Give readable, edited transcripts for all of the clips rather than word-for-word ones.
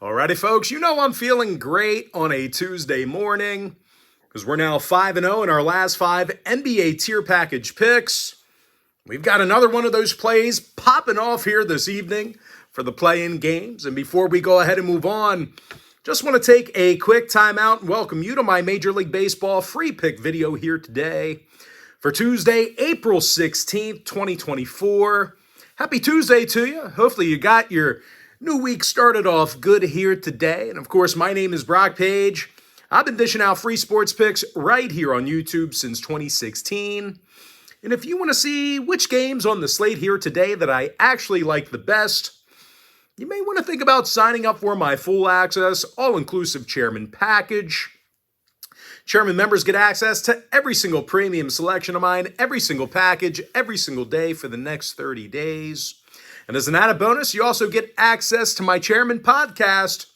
Alrighty, folks, you know I'm feeling great on a Tuesday morning because we're now 5-0 in our last 5 NBA tier package picks. We've got another one of those plays popping off here this evening for the play-in games. And before we go ahead and move on, just want to take a quick time out and welcome you to my Major League Baseball free pick video here today for Tuesday, April 16th, 2024. Happy Tuesday to you. Hopefully you got your new week started off good here today. And of course, my name is Brock Page. I've been dishing out free sports picks right here on YouTube since 2016. And if you want to see which games on the slate here today that I actually like the best, you may want to think about signing up for my full access, all-inclusive chairman package. Chairman members get access to every single premium selection of mine, every single package, every single day for the next 30 days. And as an added bonus, you also get access to my Chairman podcast,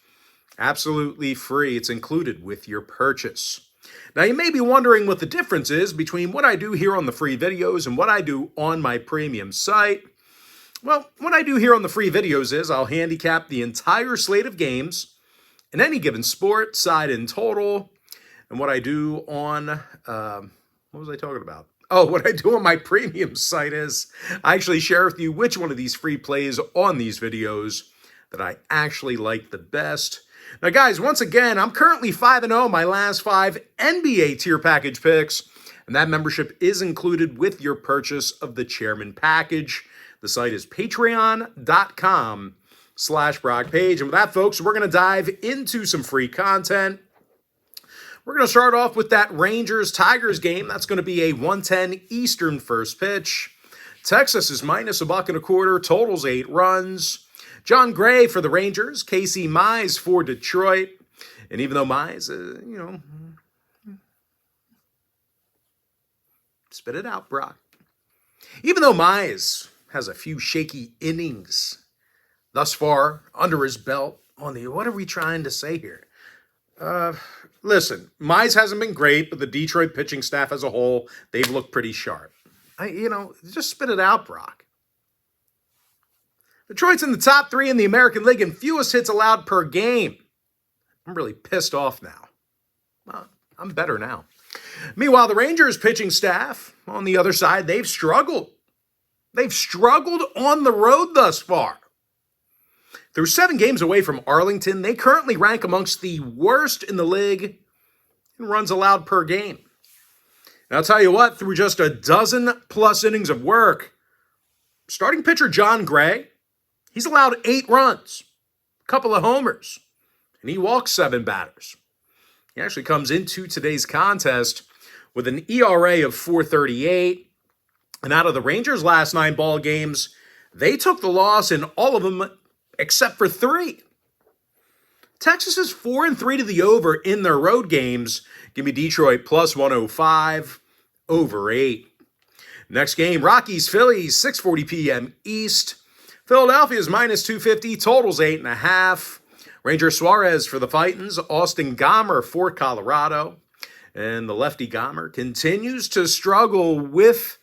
absolutely free. It's included with your purchase. Now, you may be wondering what the difference is between what I do here on the free videos and what I do on my premium site. Well, what I do here on the free videos is I'll handicap the entire slate of games in any given sport, side and total. And what I do on, what was I talking about? Oh, what I do on my premium site is I actually share with you which one of these free plays on these videos that I actually like the best. Now, guys, once again, I'm currently 5-0 my last 5 NBA tier package picks, and that membership is included with your purchase of the Chairman package. The site is patreon.com/BrockPage. And with that, folks, we're going to dive into some free content. We're going to start off with that Rangers-Tigers game. That's going to be a 1:10 Eastern first pitch. Texas is minus -1.25, totals 8 runs. John Gray for the Rangers, Casey Mize for Detroit. And even though Mize, spit it out, Brock. Even though Mize has a few shaky innings thus far under his belt on the, what are we trying to say here? Listen, Mize hasn't been great, but the Detroit pitching staff as a whole, they've looked pretty sharp. Just spit it out, Brock. Detroit's in the top 3 in the American League and fewest hits allowed per game. I'm really pissed off now. Well, I'm better now. Meanwhile, the Rangers pitching staff, on the other side, they've struggled. They've struggled on the road thus far. Through 7 games away from Arlington, they currently rank amongst the worst in the league in runs allowed per game. And I'll tell you what, through just a dozen-plus innings of work, starting pitcher John Gray, he's allowed 8 runs, a couple of homers, and he walks 7 batters. He actually comes into today's contest with an ERA of 4.38, and out of the Rangers' last 9 ball games, they took the loss in all of them except for 3. Texas is 4-3 to the over in their road games. Give me Detroit plus 105, over 8. Next game, Rockies, Phillies, 6:40 p.m. East. Philadelphia is minus 250, totals 8.5. Ranger Suarez for the Titans, Austin Gomber for Colorado. And the lefty Gomber continues to struggle with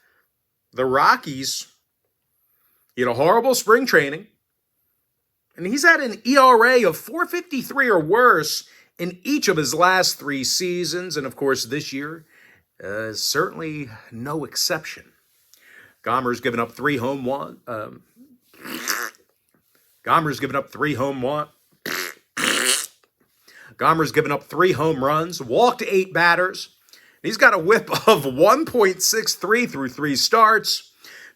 the Rockies. He had a horrible spring training. And he's at an ERA of 4.53 or worse in each of his last 3 seasons. And, of course, this year is certainly no exception. Gomber's given up 3 home runs. Gomber's given up 3 home runs, walked 8 batters. He's got a whip of 1.63 through 3 starts.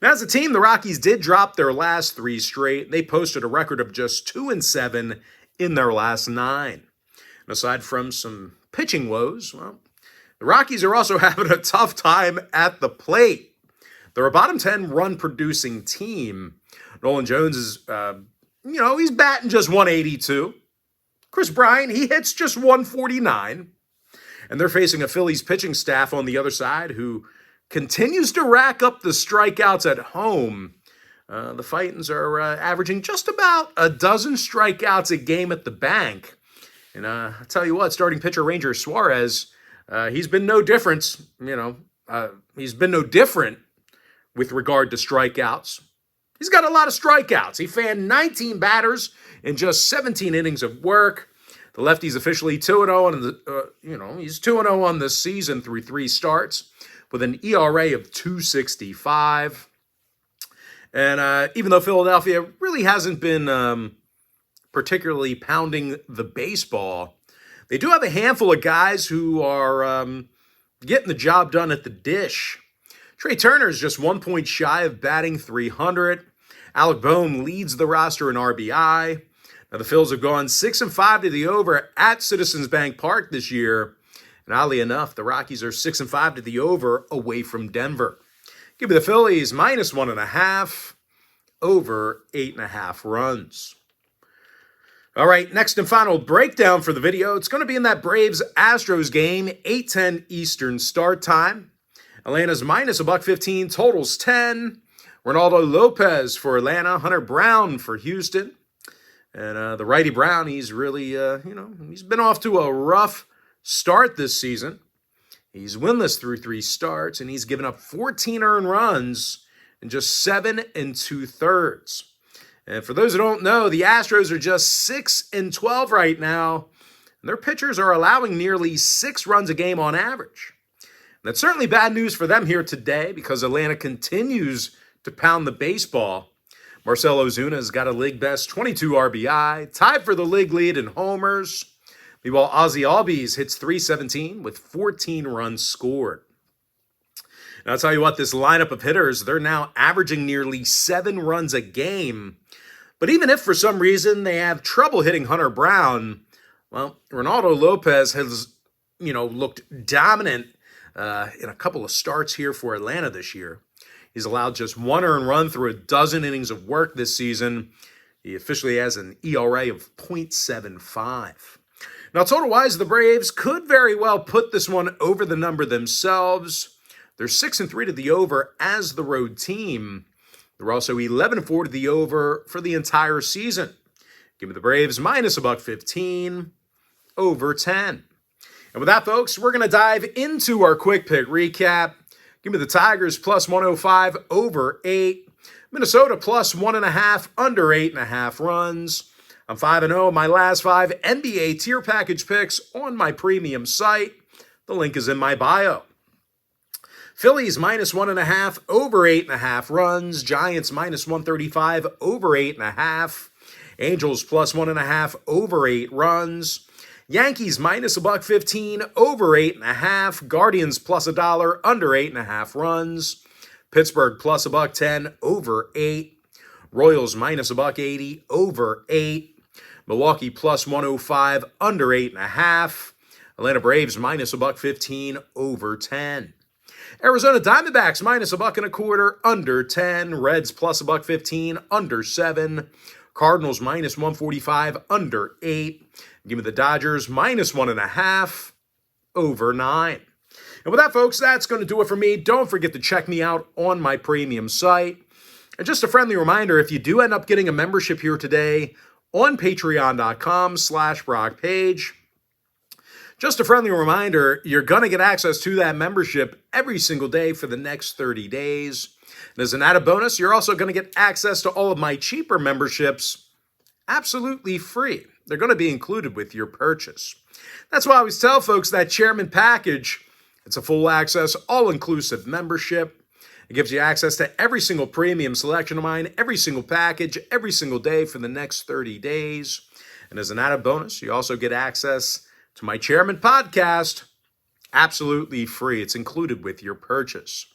Now, as a team, the Rockies did drop their last 3 straight. They posted a record of just 2-7 in their last 9. And aside from some pitching woes, well, the Rockies are also having a tough time at the plate. They're a bottom 10 run producing team. Nolan Jones is, he's batting just 182. Chris Bryant, he hits just 149. And they're facing a Phillies pitching staff on the other side who continues to rack up the strikeouts at home. The Titans are averaging just about a dozen strikeouts a game at the bank. And I'll tell you what, starting pitcher Ranger Suarez, he's been no difference. He's been no different with regard to strikeouts. He's got a lot of strikeouts. He fanned 19 batters in just 17 innings of work. The lefty's officially 2-0 on he's 2-0 on the season through 3 starts with an ERA of 2.65. And even though Philadelphia really hasn't been particularly pounding the baseball, they do have a handful of guys who are getting the job done at the dish. Trey Turner is just 1 point shy of batting .300. Alec Boehm leads the roster in RBI. Now the Phils have gone 6-5 to the over at Citizens Bank Park this year. And oddly enough, the Rockies are 6-5 to the over away from Denver. Give me the Phillies -1.5 over 8.5 runs. All right, next and final breakdown for the video. It's going to be in that Braves-Astros game, 8:10 Eastern start time. Atlanta's -115, totals 10. Ronaldo Lopez for Atlanta, Hunter Brown for Houston. And the righty Brown, he's really, he's been off to a rough start this season. He's winless through 3 starts, and he's given up 14 earned runs in just 7 2/3. And for those who don't know, the Astros are just 6-12 right now, and their pitchers are allowing nearly 6 runs a game on average. And that's certainly bad news for them here today because Atlanta continues to pound the baseball. Marcell Ozuna has got a league best 22 RBI, tied for the league lead in homers. Meanwhile, Ozzie Albies hits .317 with 14 runs scored. And I'll tell you what, this lineup of hitters, they're now averaging nearly 7 runs a game. But even if for some reason they have trouble hitting Hunter Brown, well, Ronaldo Lopez has, looked dominant in a couple of starts here for Atlanta this year. He's allowed just 1 earned run through a dozen innings of work this season. He officially has an ERA of .75. Now, total-wise, the Braves could very well put this one over the number themselves. They're 6-3 to the over as the road team. They're also 11-4 to the over for the entire season. Give me the Braves -115 over 10. And with that, folks, we're going to dive into our quick pick recap. Give me the Tigers +105 over 8. Minnesota +1.5 under 8.5 runs. I'm 5-0 in my last 5 NBA tier package picks on my premium site. The link is in my bio. Phillies -1.5 over 8.5 runs. Giants -135 over 8.5. Angels +1.5 over 8 runs. Yankees -115 over 8.5. Guardians +$1 under 8.5 runs. Pittsburgh +110 over 8. Royals -180 over 8. Milwaukee +105 under 8.5. Atlanta Braves -115 over 10. Arizona Diamondbacks -1.25 under 10. Reds +115 under 7. Cardinals -145 under 8. Give me the Dodgers -1.5 over 9. And with that, folks, that's going to do it for me. Don't forget to check me out on my premium site. And just a friendly reminder, if you do end up getting a membership here today on patreon.com/BrockPage, just a friendly reminder, you're going to get access to that membership every single day for the next 30 days. And as an added bonus, you're also going to get access to all of my cheaper memberships absolutely free. They're going to be included with your purchase. That's why I always tell folks that Chairman Package, it's a full access, all-inclusive membership. It gives you access to every single premium selection of mine, every single package, every single day for the next 30 days. And as an added bonus, you also get access to my Chairman podcast, absolutely free. It's included with your purchase.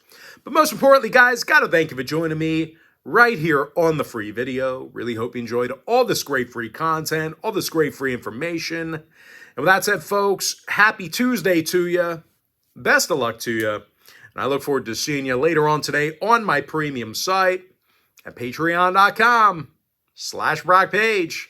But most importantly, guys, got to thank you for joining me right here on the free video. Really hope you enjoyed all this great free content, all this great free information. And with that said, folks, happy Tuesday to you. Best of luck to you. And I look forward to seeing you later on today on my premium site at patreon.com/BrockPage.